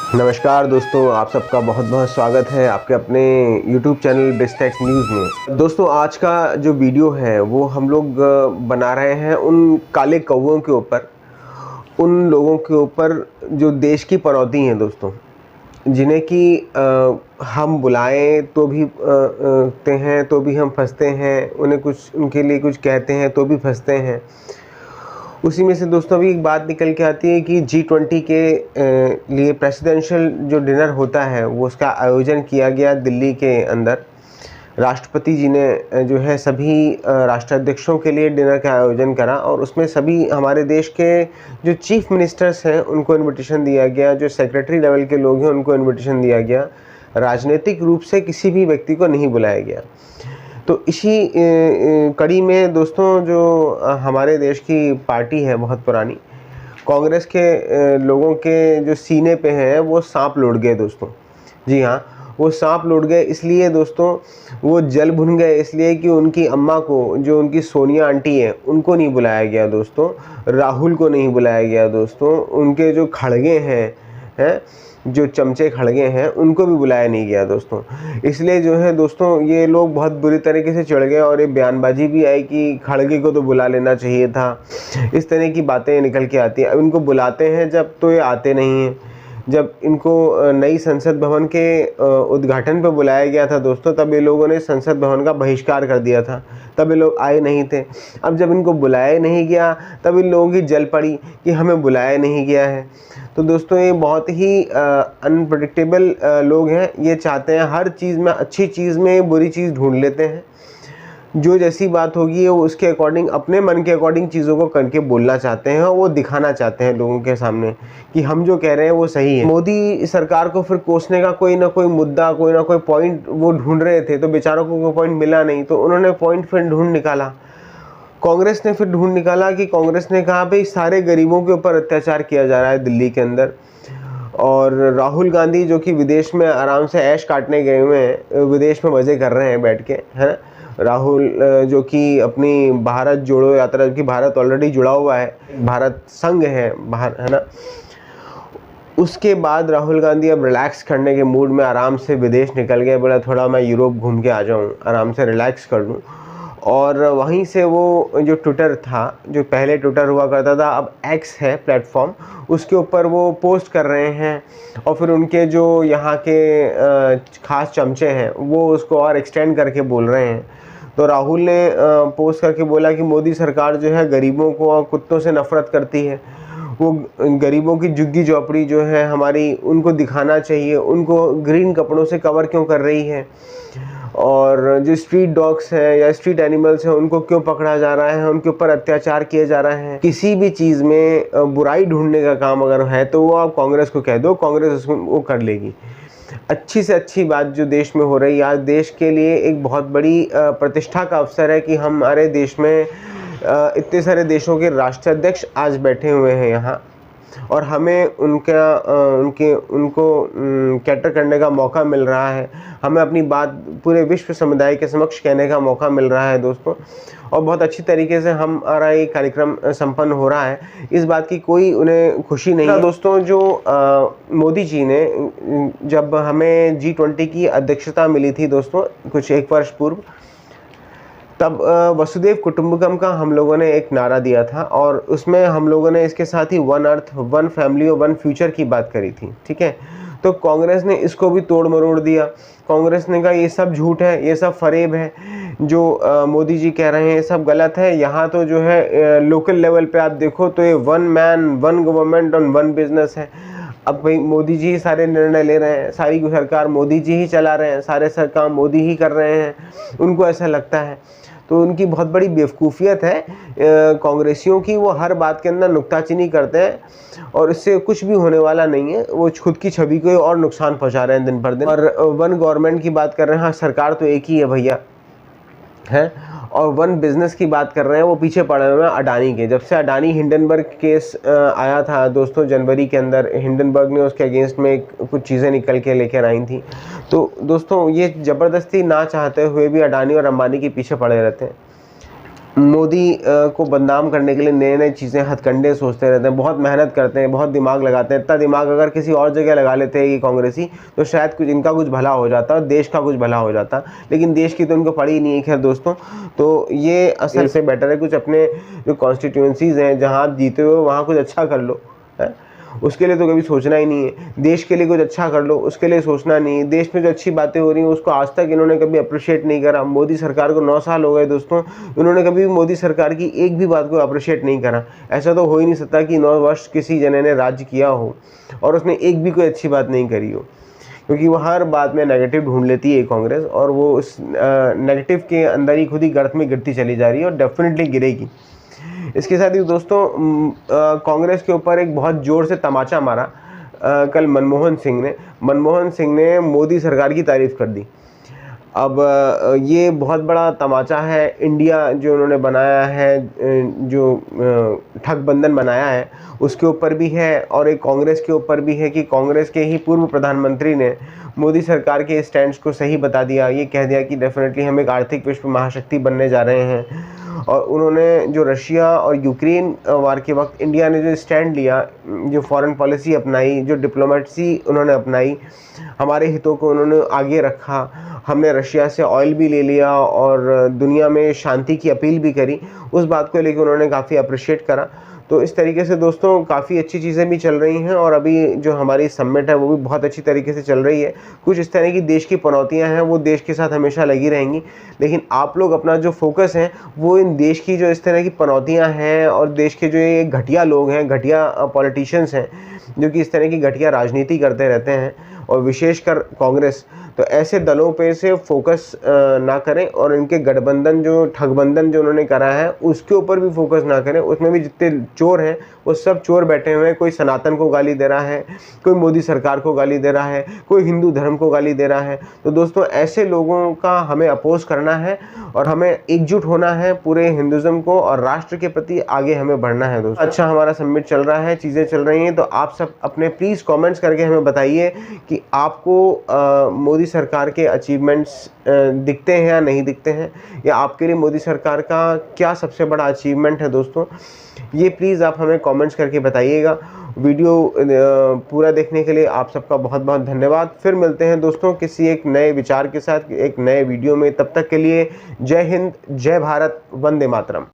नमस्कार दोस्तों, आप सबका बहुत बहुत स्वागत है आपके अपने YouTube चैनल बिजटेक न्यूज़ में। दोस्तों, आज का जो वीडियो है वो हम लोग बना रहे हैं उन काले कौवों के ऊपर, उन लोगों के ऊपर जो देश की पनौती हैं दोस्तों, जिन्हें कि हम बुलाएं तो भी ते हैं तो भी हम फंसते हैं, उन्हें कुछ उनके लिए कुछ कहते हैं तो भी फंसते हैं। उसी में से दोस्तों अभी एक बात निकल के आती है कि G20 के लिए प्रेसिडेंशियल जो डिनर होता है वो उसका आयोजन किया गया दिल्ली के अंदर। राष्ट्रपति जी ने जो है सभी राष्ट्राध्यक्षों के लिए डिनर का आयोजन करा और उसमें सभी हमारे देश के जो चीफ मिनिस्टर्स हैं उनको इनविटेशन दिया गया, जो सेक्रेटरी लेवल के लोग हैं उनको इनविटेशन दिया गया। राजनीतिक रूप से किसी भी व्यक्ति को नहीं बुलाया गया। तो इसी कड़ी में दोस्तों जो हमारे देश की पार्टी है बहुत पुरानी, कांग्रेस के लोगों के जो सीने पे हैं वो सांप लौट गए दोस्तों। जी हाँ, वो सांप लौट गए इसलिए दोस्तों, वो जल भुन गए इसलिए कि उनकी अम्मा को, जो उनकी सोनिया आंटी है, उनको नहीं बुलाया गया दोस्तों, राहुल को नहीं बुलाया गया दोस्तों, उनके जो खड़गे हैं जो चमचे खड़गे हैं उनको भी बुलाया नहीं गया दोस्तों। इसलिए जो है दोस्तों ये लोग बहुत बुरी तरीके से चिढ़ गए और ये बयानबाजी भी आई कि खड़गे को तो बुला लेना चाहिए था। इस तरह की बातें निकल के आती हैं। अब इनको बुलाते हैं जब तो ये आते नहीं हैं। जब इनको नई संसद भवन के उद्घाटन पर बुलाया गया था दोस्तों, तब ये लोगों ने संसद भवन का बहिष्कार कर दिया था, तब ये लोग आए नहीं थे। अब जब इनको बुलाया नहीं गया तब इन लोगों की जल पड़ी कि हमें बुलाया नहीं गया है। तो दोस्तों ये बहुत ही अनप्रेडिक्टेबल लोग हैं। ये चाहते हैं हर चीज़ में, अच्छी चीज़ में बुरी चीज़ ढूंढ लेते हैं। जो जैसी बात होगी वो उसके अकॉर्डिंग, अपने मन के अकॉर्डिंग चीज़ों को करके बोलना चाहते हैं और वो दिखाना चाहते हैं लोगों के सामने कि हम जो कह रहे हैं वो सही है। मोदी सरकार को फिर कोसने का कोई ना कोई मुद्दा, कोई ना कोई पॉइंट वो ढूंढ रहे थे, तो बेचारों को कोई पॉइंट मिला नहीं, तो उन्होंने पॉइंट फिर ढूंढ निकाला। कांग्रेस ने फिर ढूंढ निकाला कि कांग्रेस ने कहा भाई सारे गरीबों के ऊपर अत्याचार किया जा रहा है दिल्ली के अंदर, और राहुल गांधी जो कि विदेश में आराम से ऐश काटने गए हुए हैं, विदेश में मज़े कर रहे हैं बैठ के, है ना। राहुल जो कि अपनी भारत जोड़ो यात्रा, की भारत ऑलरेडी जुड़ा हुआ है, भारत संघ है बाहर, है ना। उसके बाद राहुल गांधी अब रिलैक्स करने के मूड में आराम से विदेश निकल गए, बोला थोड़ा मैं यूरोप घूम के आ जाऊँ, आराम से रिलैक्स कर लूँ। और वहीं से वो जो ट्विटर था, जो पहले ट्विटर हुआ करता था, अब एक्स है प्लेटफॉर्म, उसके ऊपर वो पोस्ट कर रहे हैं और फिर उनके जो यहाँ के ख़ास चमचे हैं वो उसको और एक्सटेंड करके बोल रहे हैं। तो राहुल ने पोस्ट करके बोला कि मोदी सरकार जो है गरीबों को और कुत्तों से नफ़रत करती है। वो गरीबों की झुग्गी झोपड़ी जो है हमारी, उनको दिखाना चाहिए, उनको ग्रीन कपड़ों से कवर क्यों कर रही है, और जो स्ट्रीट डॉग्स हैं या स्ट्रीट एनिमल्स हैं उनको क्यों पकड़ा जा रहा है, उनके ऊपर अत्याचार किए जा रहे हैं। किसी भी चीज़ में बुराई ढूंढने का काम अगर है तो वो आप कांग्रेस को कह दो, कांग्रेस उसको वो कर लेगी। अच्छी से अच्छी बात जो देश में हो रही है आज, देश के लिए एक बहुत बड़ी प्रतिष्ठा का अवसर है कि हमारे देश में इतने सारे देशों के राष्ट्राध्यक्ष आज बैठे हुए हैं यहाँ, और हमें उनको कैटर करने का मौका मिल रहा है। हमें अपनी बात पूरे विश्व समुदाय के समक्ष कहने का मौका मिल रहा है दोस्तों, और बहुत अच्छी तरीके से हमारा ये कार्यक्रम संपन्न हो रहा है। इस बात की कोई उन्हें खुशी नहीं है दोस्तों। जो मोदी जी ने, जब हमें G20 की अध्यक्षता मिली थी दोस्तों कुछ 1 वर्ष पूर्व, तब वसुदेव कुटुंबकम का हम लोगों ने एक नारा दिया था, और उसमें हम लोगों ने इसके साथ ही वन अर्थ, वन फैमिली और वन फ्यूचर की बात करी थी, ठीक है। तो कांग्रेस ने इसको भी तोड़ मरोड़ दिया। कांग्रेस ने कहा ये सब झूठ है, ये सब फरेब है, जो मोदी जी कह रहे हैं ये सब गलत है। यहाँ तो जो है लोकल लेवल पे आप देखो तो ये वन मैन वन गवर्नमेंट और वन बिजनेस है। अब भाई मोदी जी ही सारे निर्णय ले रहे हैं, सारी सरकार मोदी जी ही चला रहे हैं, सारे सरकार मोदी ही कर रहे हैं, उनको ऐसा लगता है। तो उनकी बहुत बड़ी बेवकूफ़ियत है कांग्रेसियों की। वो हर बात के अंदर नुक्ताचीनी करते हैं और इससे कुछ भी होने वाला नहीं है। वो खुद की छवि को और नुकसान पहुंचा रहे हैं दिन पर दिन। और वन गवर्नमेंट की बात कर रहे हैं, हाँ सरकार तो एक ही है भैया, है। और वन बिज़नेस की बात कर रहे हैं, वो पीछे पड़े हुए हैं अडानी के। जब से अडानी हिंडनबर्ग केस आया था दोस्तों जनवरी के अंदर, हिंडनबर्ग ने उसके अगेंस्ट में कुछ चीज़ें निकल के लेकर आई थी। तो दोस्तों ये ज़बरदस्ती ना चाहते हुए भी अडानी और अंबानी के पीछे पड़े रहते हैं। मोदी को बदनाम करने के लिए नए नए चीज़ें हथकंडे सोचते रहते हैं, बहुत मेहनत करते हैं, बहुत दिमाग लगाते हैं। इतना दिमाग अगर किसी और जगह लगा लेते हैं ये कांग्रेसी, तो शायद कुछ इनका कुछ भला हो जाता और देश का कुछ भला हो जाता, लेकिन देश की तो इनको पड़ी ही नहीं है। खैर दोस्तों, तो ये असल से बेटर है कुछ अपने जो कॉन्स्टिट्यूंसीज़ हैं जहाँ आप जीते हो वहाँ कुछ अच्छा कर लो, है? उसके लिए तो कभी सोचना ही नहीं है। देश के लिए कुछ अच्छा कर लो, उसके लिए सोचना नहीं है। देश में जो अच्छी बातें हो रही हैं उसको आज तक इन्होंने कभी अप्रिशिएट नहीं करा। मोदी सरकार को 9 साल हो गए दोस्तों, इन्होंने कभी भी मोदी सरकार की एक भी बात को अप्रिशिएट नहीं करा। ऐसा तो हो ही नहीं सकता कि 9 वर्ष किसी जने ने राज्य किया हो और उसने एक भी कोई अच्छी बात नहीं करी हो, क्योंकि वो हर बात में नेगेटिव ढूंढ लेती है कांग्रेस, और वो उस नेगेटिव के अंदर ही खुद ही गर्त में गिरती चली जा रही है और डेफिनेटली गिरेगी। इसके साथ ही दोस्तों कांग्रेस के ऊपर एक बहुत ज़ोर से तमाचा मारा कल मनमोहन सिंह ने मोदी सरकार की तारीफ़ कर दी। अब ये बहुत बड़ा तमाचा है। इंडिया जो उन्होंने बनाया है, जो ठगबंधन बनाया है, उसके ऊपर भी है और एक कांग्रेस के ऊपर भी है कि कांग्रेस के ही पूर्व प्रधानमंत्री ने मोदी सरकार के स्टैंड्स को सही बता दिया। ये कह दिया कि डेफिनेटली हम एक आर्थिक विश्व महाशक्ति बनने जा रहे हैं। और उन्होंने जो रशिया और यूक्रेन वार के वक्त इंडिया ने जो स्टैंड लिया, जो फॉरेन पॉलिसी अपनाई, जो डिप्लोमेसी उन्होंने अपनाई, हमारे हितों को उन्होंने आगे रखा। हमने रशिया से ऑयल भी ले लिया और दुनिया में शांति की अपील भी करी। उस बात को लेकर उन्होंने काफ़ी अप्रिशिएट करा। तो इस तरीके से दोस्तों काफ़ी अच्छी चीज़ें भी चल रही हैं और अभी जो हमारी समिट है वो भी बहुत अच्छी तरीके से चल रही है। कुछ इस तरह की देश की पनौतियाँ हैं वो देश के साथ हमेशा लगी रहेंगी, लेकिन आप लोग अपना जो फोकस है वो इन देश की जो इस तरह की पनौतियाँ हैं और देश के जो ये घटिया लोग हैं, घटिया पॉलिटिशियंस हैं जो कि इस तरह की घटिया राजनीति करते रहते हैं, और विशेषकर कांग्रेस, तो ऐसे दलों पे से फोकस ना करें और इनके गठबंधन जो ठगबंधन जो उन्होंने करा है उसके ऊपर भी फोकस ना करें। उसमें भी जितने चोर हैं वो सब चोर बैठे हुए हैं। कोई सनातन को गाली दे रहा है, कोई मोदी सरकार को गाली दे रहा है, कोई हिंदू धर्म को गाली दे रहा है। तो दोस्तों ऐसे लोगों का हमें अपोज करना है और हमें एकजुट होना है पूरे हिंदुज़म को और राष्ट्र के प्रति आगे हमें बढ़ना है दोस्तों। अच्छा, हमारा समिट चल रहा है, चीज़ें चल रही हैं, तो आप सब अपने प्लीज़ कमेंट्स करके हमें बताइए कि आपको मोदी सरकार के अचीवमेंट्स दिखते हैं या नहीं दिखते हैं, या आपके लिए मोदी सरकार का क्या सबसे बड़ा अचीवमेंट है दोस्तों। ये प्लीज़ आप हमें कमेंट्स करके बताइएगा। वीडियो पूरा देखने के लिए आप सबका बहुत बहुत धन्यवाद। फिर मिलते हैं दोस्तों किसी एक नए विचार के साथ एक नए वीडियो में। तब तक के लिए जय हिंद, जय भारत, वंदे मातरम।